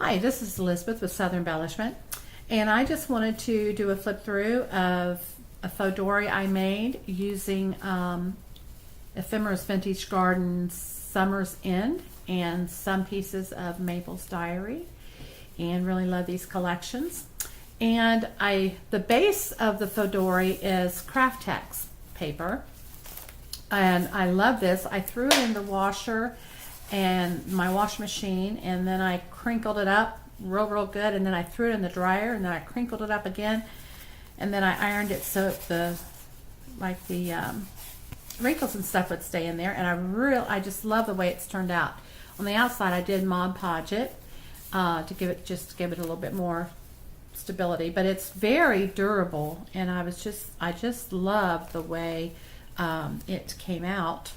Hi, this is Elizabeth with Southern Embellishment, and I just wanted to do a flip through of a Fauxdori I made using Ephemera's Vintage Garden Summer's End and some pieces of Mabel's Diary, and really love these collections. And the base of the Fauxdori is Kraft Tex paper, and I love this. I threw it in the washer and my wash machine, and then I crinkled it up real good, and then I threw it in the dryer, and then I crinkled it up again, and then I ironed it so the wrinkles and stuff would stay in there. And I just love the way it's turned out. On the outside I did Mod Podge it to give it a little bit more stability, but it's very durable, and I just love the way it came out.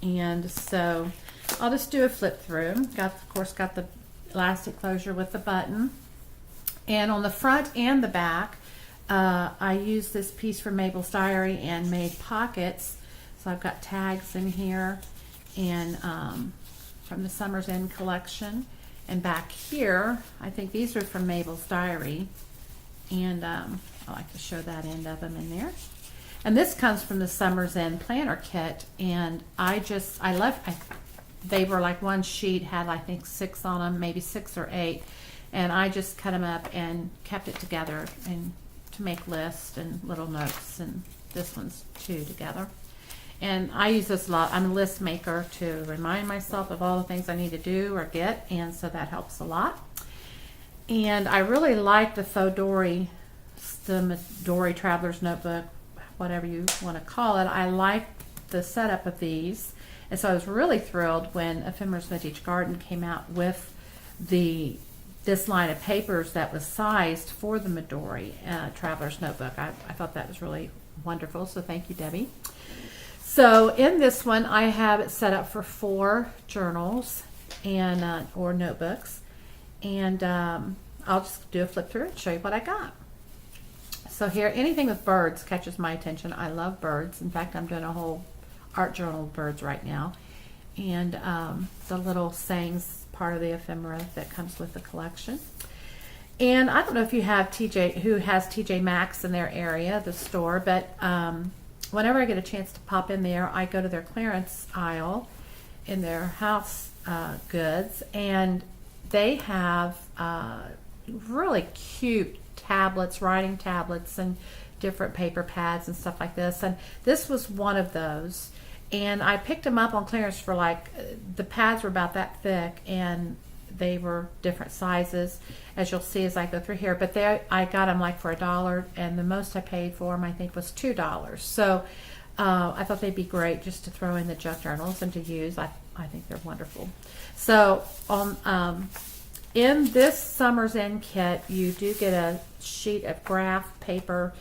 And so I'll just do a flip through. Of course got the elastic closure with the button, and on the front and the back I used this piece from Mabel's Diary and made pockets. So I've got tags in here, and from the Summer's End collection, and back here I think these are from Mabel's Diary, and I like to show that end of them in there. And this comes from the Summer's End planner kit, and they were like one sheet, had I think 6 on them, maybe 6 or 8, and I just cut them up and kept it together and to make lists and little notes, and this one's 2 together. And I use this a lot. I'm a list maker to remind myself of all the things I need to do or get, and so that helps a lot. And I really like the Fauxdori, the Dory Traveler's Notebook, whatever you want to call it. I like the setup of these, and so I was really thrilled when Ephemera's Vintage Garden came out with this line of papers that was sized for the Midori Traveler's Notebook. I thought that was really wonderful, so thank you, Debbie. So in this one I have it set up for 4 journals and or notebooks, and I'll just do a flip through and show you what I got. So here, anything with birds catches my attention. I love birds. In fact, I'm doing a whole art journal of birds right now. And the little sayings part of the ephemera that comes with the collection. And I don't know if you have who has TJ Maxx in their area, the store, but whenever I get a chance to pop in there, I go to their clearance aisle in their house goods, and they have really cute tablets, writing tablets, and different paper pads and stuff like this. And this was one of those, and I picked them up on clearance for the pads were about that thick, and they were different sizes, as you'll see as I go through here. But I got them for $1, and the most I paid for them I think was $2. So I thought they'd be great just to throw in the junk journals and to use. I think they're wonderful. So in this Summer's End kit, you do get a sheet of graph paper,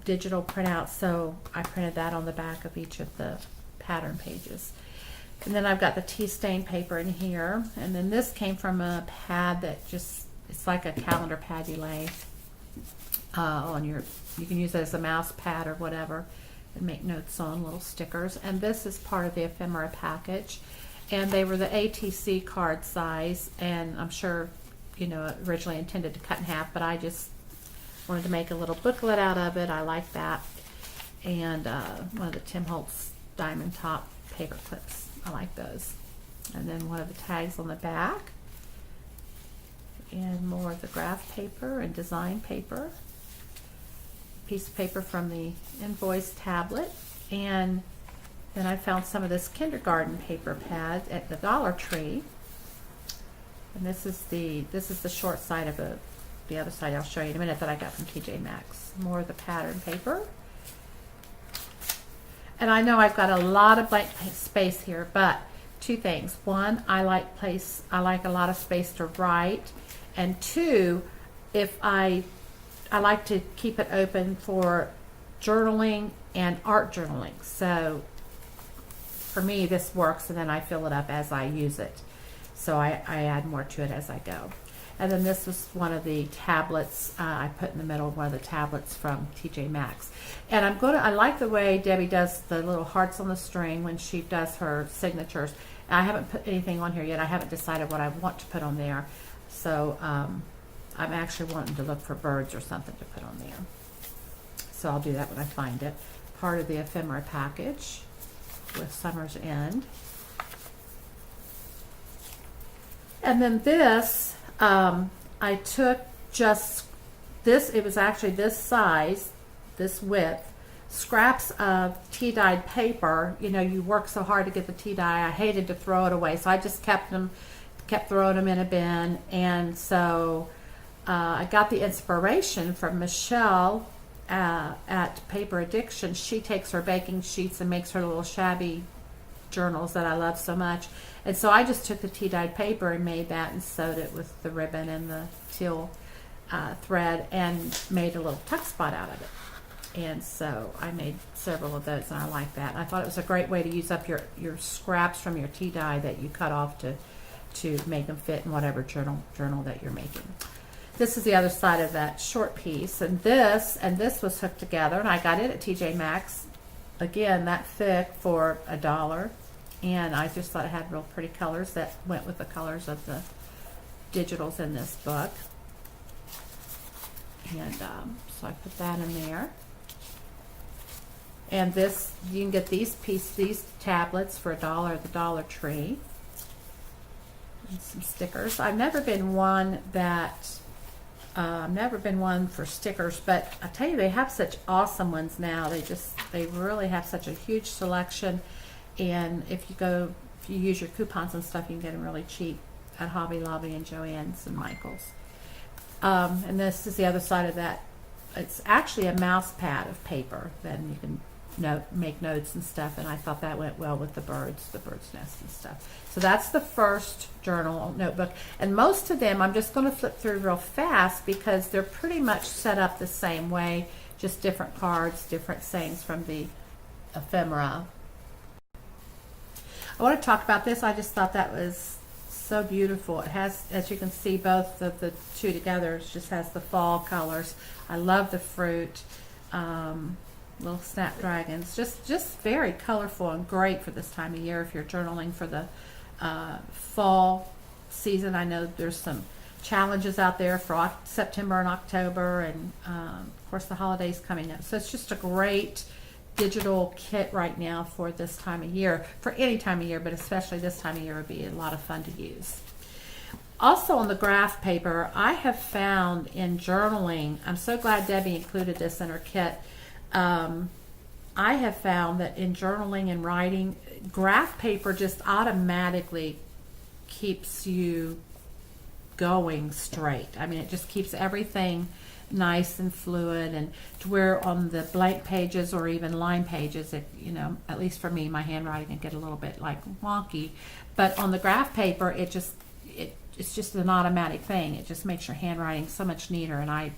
digital printout. So I printed that on the back of each of the pattern pages. And then I've got the tea stain paper in here. And then this came from a pad that it's like a calendar pad you lay on you can use it as a mouse pad or whatever and make notes on, little stickers. And this is part of the ephemera package. And they were the ATC card size, and I'm sure, originally intended to cut in half, but I just wanted to make a little booklet out of it. I like that. And one of the Tim Holtz diamond top paper clips. I like those. And then one of the tags on the back. And more of the graph paper and design paper. Piece of paper from the invoice tablet. And then I found some of this kindergarten paper pad at the Dollar Tree, and this is the short side of the other side I'll show you in a minute that I got from TJ Maxx. More of the pattern paper, and I know I've got a lot of blank space here, but 2 things. 1, I like a lot of space to write, and 2, if I like to keep it open for journaling and art journaling. So for me, this works, and then I fill it up as I use it. So I add more to it as I go. And then this was one of the tablets I put in the middle, one of the tablets from TJ Maxx. And I like the way Debbie does the little hearts on the string when she does her signatures. I haven't put anything on here yet. I haven't decided what I want to put on there. So I'm actually wanting to look for birds or something to put on there. So I'll do that when I find it. Part of the ephemera package with Summer's End. And then this, I took just this, it was actually this size, this width, scraps of tea-dyed paper. You know, you work so hard to get the tea dye. I hated to throw it away, so I just kept throwing them in a bin. And so I got the inspiration from Michelle at Paper Addiction. She takes her baking sheets and makes her little shabby journals that I love so much. And so I just took the tea-dyed paper and made that and sewed it with the ribbon and the teal thread and made a little tuck spot out of it. And so I made several of those, and I like that. I thought it was a great way to use up your scraps from your tea dye that you cut off to make them fit in whatever journal that you're making. This is the other side of that short piece, and this was hooked together, and I got it at TJ Maxx. Again, that thick for $1, and I just thought it had real pretty colors that went with the colors of the digitals in this book. And so I put that in there. And this, you can get these tablets for $1 at the Dollar Tree. And some stickers. I've never been one for stickers, but I tell you, they have such awesome ones now. They really have such a huge selection. And if you use your coupons and stuff, you can get them really cheap at Hobby Lobby and Joann's and Michael's. And this is the other side of that. It's actually a mouse pad of paper. Then you can make notes and stuff. And I thought that went well with the bird's nest and stuff. So that's the first journal notebook. And most of them, I'm just going to flip through real fast because they're pretty much set up the same way, just different cards, different sayings from the ephemera. I want to talk about this. I just thought that was so beautiful. It has, as you can see, both of the two together. It just has the fall colors. I love the fruit, little snapdragons. Just very colorful and great for this time of year if you're journaling for the fall season. I know there's some challenges out there for September and October, and of course the holidays coming up. So it's just a great digital kit right now for this time of year, for any time of year, but especially this time of year would be a lot of fun to use. Also on the graph paper, I have found in journaling, I'm so glad Debbie included this in her kit. I have found that in journaling and writing, graph paper just automatically keeps you going straight. I mean, it just keeps everything nice and fluid, and to where on the blank pages or even line pages, it, you know, at least for me, my handwriting can get a little bit like wonky, but on the graph paper, it's just an automatic thing. It just makes your handwriting so much neater, and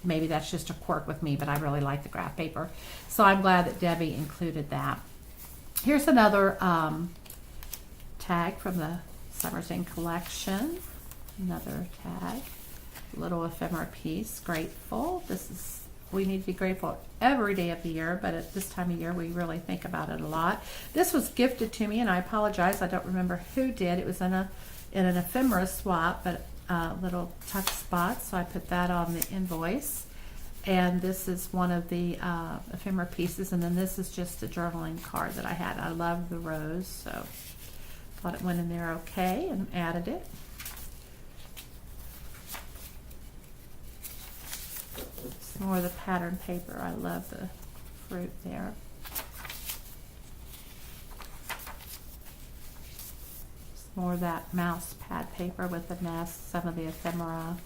maybe that's just a quirk with me, but I really like the graph paper. So I'm glad that Debbie included that. Here's another tag from the Summer's End collection. Another tag. Little ephemera piece. Grateful. We need to be grateful every day of the year, but at this time of year we really think about it a lot. This was gifted to me, and I apologize, I don't remember who did. It was in an ephemera swap, but little tuck spots, so I put that on the invoice. And this is one of the ephemera pieces, and then this is just a journaling card that I had. I love the rose, so thought it went in there okay and added it. Some more of the pattern paper. I love the fruit there. More of that mouse pad paper with the nest, some of the ephemera,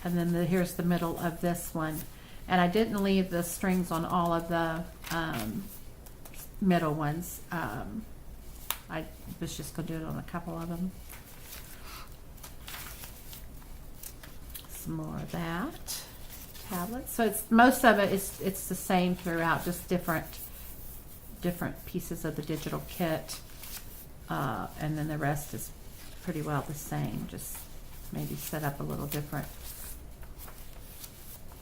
and then here's the middle of this one. And I didn't leave the strings on all of the middle ones. I was just going to do it on a couple of them. Some more of that tablet. So it's most of it it's the same throughout, just different pieces of the digital kit. And then the rest is pretty well the same, just maybe set up a little different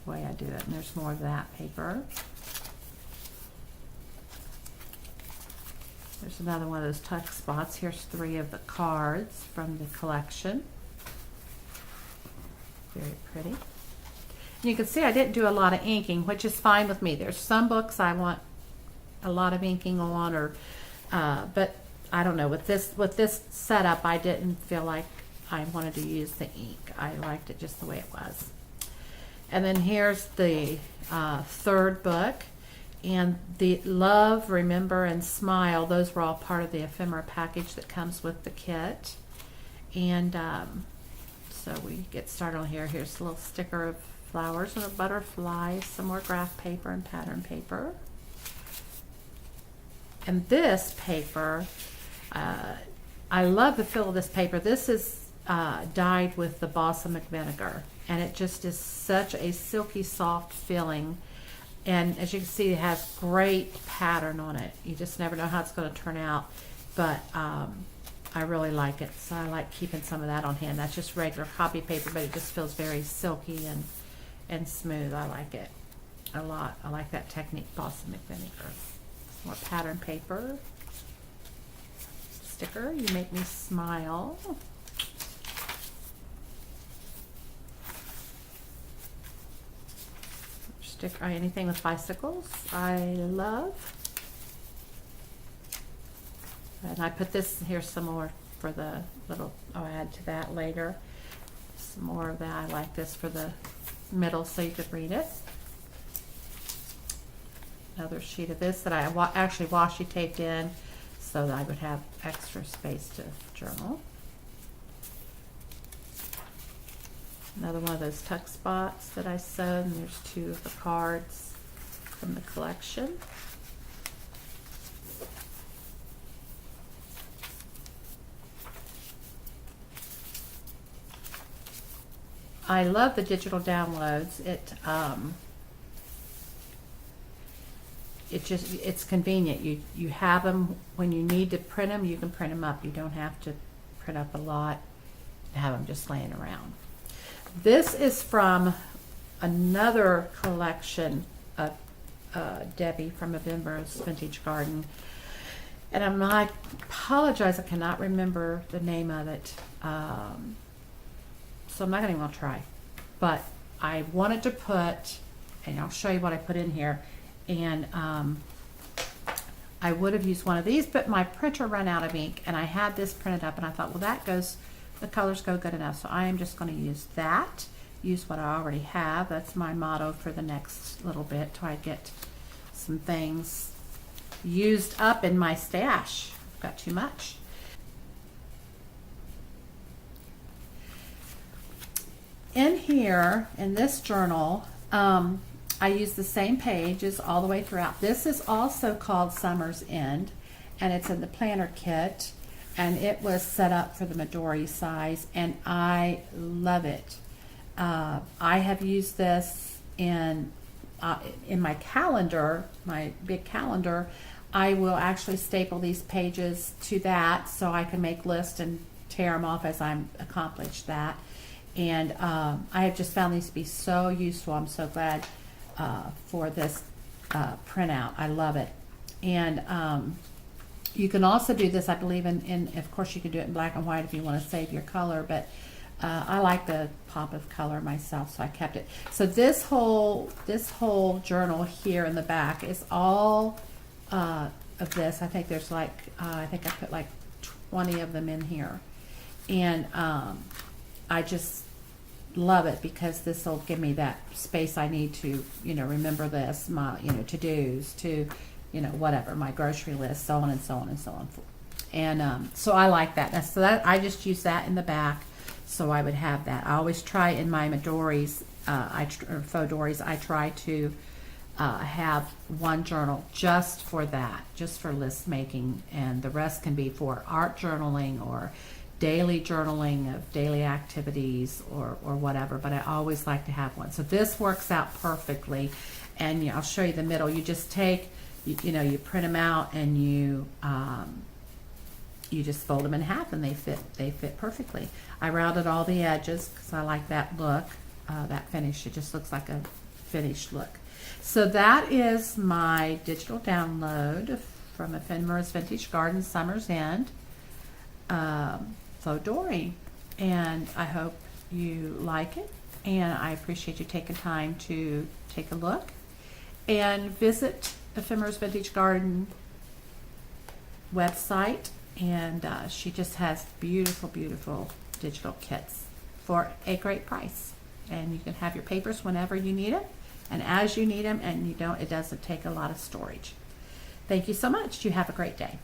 way I do it. And there's more of that paper. There's another one of those tuck spots. Here's 3 of the cards from the collection. Very pretty. And you can see I didn't do a lot of inking, which is fine with me. There's some books I want a lot of inking on, or but I don't know, with this setup I didn't feel like I wanted to use the ink. I liked it just the way it was. And then here's the third book, and the Love, Remember, and Smile, those were all part of the ephemera package that comes with the kit. And so we get started on here. Here's a little sticker of flowers and a butterfly, some more graph paper and pattern paper. And this paper, I love the feel of this paper. This is dyed with the balsamic vinegar, and it just is such a silky soft feeling. And as you can see, it has great pattern on it. You just never know how it's going to turn out, but I really like it, so I like keeping some of that on hand. That's just regular copy paper, but it just feels very silky and smooth. I like it a lot. I like that technique, balsamic vinegar. Some more pattern paper. Sticker, You Make Me Smile. Sticker, anything with bicycles, I love. And I put this here some more for the little, I'll add to that later. Some more of that. I like this for the middle so you could read it. Another sheet of this that I actually washi taped in so that I would have extra space to journal. Another one of those tuck spots that I sewed, and there's two of the cards from the collection. I love the digital downloads. It's convenient. You have them when you need to print them. You can print them up. You don't have to print up a lot and have them just laying around. This is from another collection of Debbie from Ephemera's Vintage Garden, and I apologize, I cannot remember the name of it. So I'm not going to try, but I wanted to put, and I'll show you what I put in here, and I would have used one of these, but my printer ran out of ink, and I had this printed up, and I thought, well, that goes, the colors go good enough, so I am just going to use that, use what I already have. That's my motto for the next little bit, till I get some things used up in my stash. I've got too much. In here, in this journal, I use the same pages all the way throughout. This is also called Summer's End, and it's in the planner kit, and it was set up for the Midori size, and I love it. I have used this in my calendar, my big calendar. I will actually staple these pages to that so I can make lists and tear them off as I'm accomplished that. And I have just found these to be so useful. I'm so glad for this printout. I love it. And you can also do this, I believe, in of course you can do it in black and white if you want to save your color, but I like the pop of color myself, so I kept it. So this whole journal here in the back is all of this. I think there's like, I think I put like 20 of them in here. And I just love it because this will give me that space I need to, remember this, my, to-dos, to, whatever, my grocery list, so on and so on and so on. And so I like that. So that I just use that in the back, so I would have that. I always try in my Midoris, or Fauxdoris, I try to have one journal just for that, just for list making, and the rest can be for art journaling or daily journaling of daily activities or whatever, but I always like to have one. So this works out perfectly, and I'll show you the middle. You just take, you print them out, and you just fold them in half, and they fit perfectly. I rounded all the edges because I like that look, that finish. It just looks like a finished look. So that is my digital download from Ephemera's Vintage Garden, Summer's End. Fauxdori, and I hope you like it. and I appreciate you taking time to take a look and visit Ephemera's Vintage Garden website. And she just has beautiful, beautiful digital kits for a great price. And you can have your papers whenever you need it and as you need them, and it doesn't take a lot of storage. Thank you so much. You have a great day.